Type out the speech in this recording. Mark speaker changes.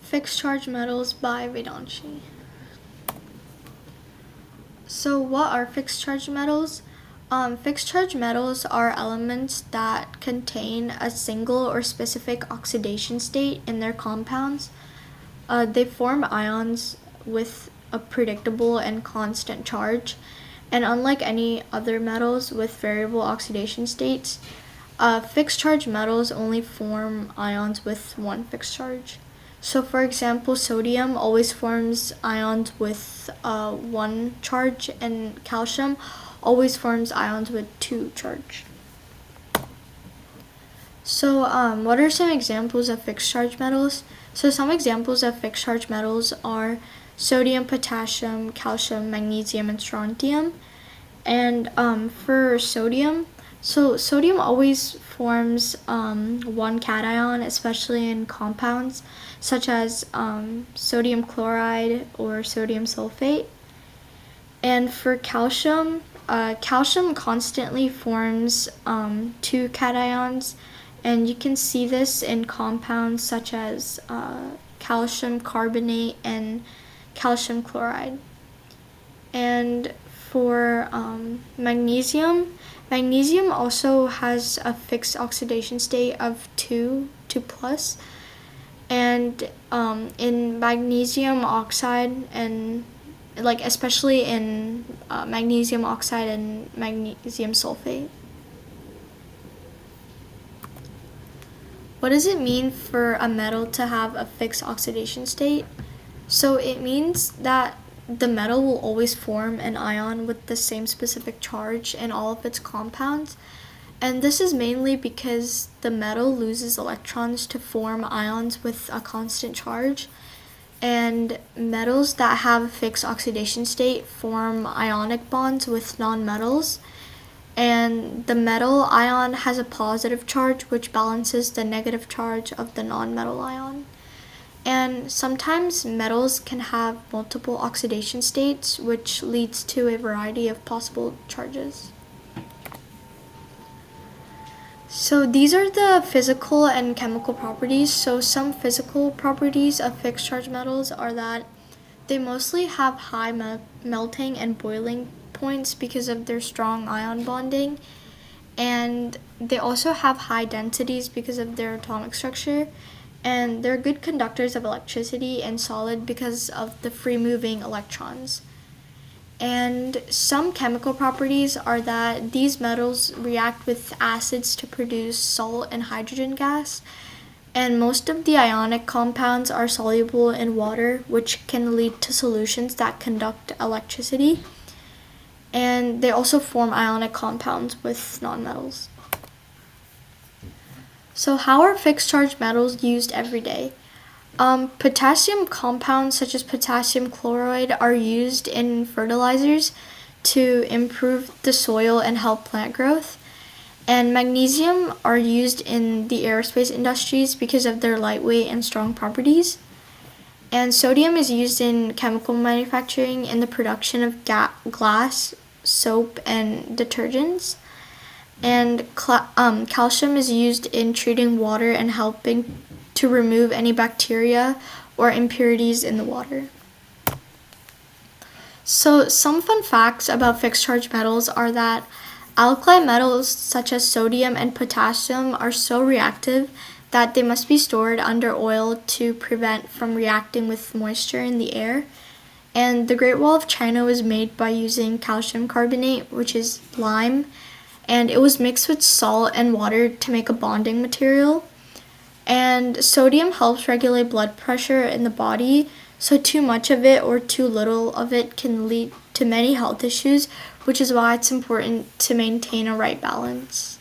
Speaker 1: Fixed charge metals by Vedhanshi. So what are fixed charge metals? Fixed charge metals are elements that contain a single or specific oxidation state in their compounds. They form ions with a predictable and constant charge, and unlike any other metals with variable oxidation states, fixed charge metals only form ions with one fixed charge. So for example, sodium always forms ions with one charge, and calcium always forms ions with two charge. So what are some examples of fixed charge metals? So some examples of fixed charge metals are sodium, potassium, calcium, magnesium, and strontium. And for sodium, so sodium always forms one cation, especially in compounds such as sodium chloride or sodium sulfate. And for calcium, calcium constantly forms two cations, and you can see this in compounds such as calcium carbonate and calcium chloride. And for magnesium, magnesium also has a fixed oxidation state of 2 plus. And in magnesium oxide and especially in magnesium oxide and magnesium sulfate. What does it mean for a metal to have a fixed oxidation state? So it means that the metal will always form an ion with the same specific charge in all of its compounds. And this is mainly because the metal loses electrons to form ions with a constant charge. And metals that have a fixed oxidation state form ionic bonds with nonmetals. And the metal ion has a positive charge, which balances the negative charge of the nonmetal ion. And sometimes metals can have multiple oxidation states, which leads to a variety of possible charges. So these are the physical and chemical properties. So some physical properties of fixed charge metals are that they mostly have high melting and boiling points because of their strong ion bonding, and they also have high densities because of their atomic structure, and they're good conductors of electricity and solid because of the free-moving electrons. And some chemical properties are that these metals react with acids to produce salt and hydrogen gas, and most of the ionic compounds are soluble in water, which can lead to solutions that conduct electricity. And they also form ionic compounds with nonmetals. So how are fixed charge metals used every day? Potassium compounds such as potassium chloride are used in fertilizers to improve the soil and help plant growth. And magnesium are used in the aerospace industries because of their lightweight and strong properties. And sodium is used in chemical manufacturing in the production of glass, soap, and detergents. And calcium is used in treating water and helping to remove any bacteria or impurities in the water. So some fun facts about fixed charge metals are that alkali metals such as sodium and potassium are so reactive that they must be stored under oil to prevent from reacting with moisture in the air. And the Great Wall of China was made by using calcium carbonate, which is lime, and it was mixed with salt and water to make a bonding material. And sodium helps regulate blood pressure in the body, so too much of it or too little of it can lead to many health issues, which is why it's important to maintain a right balance.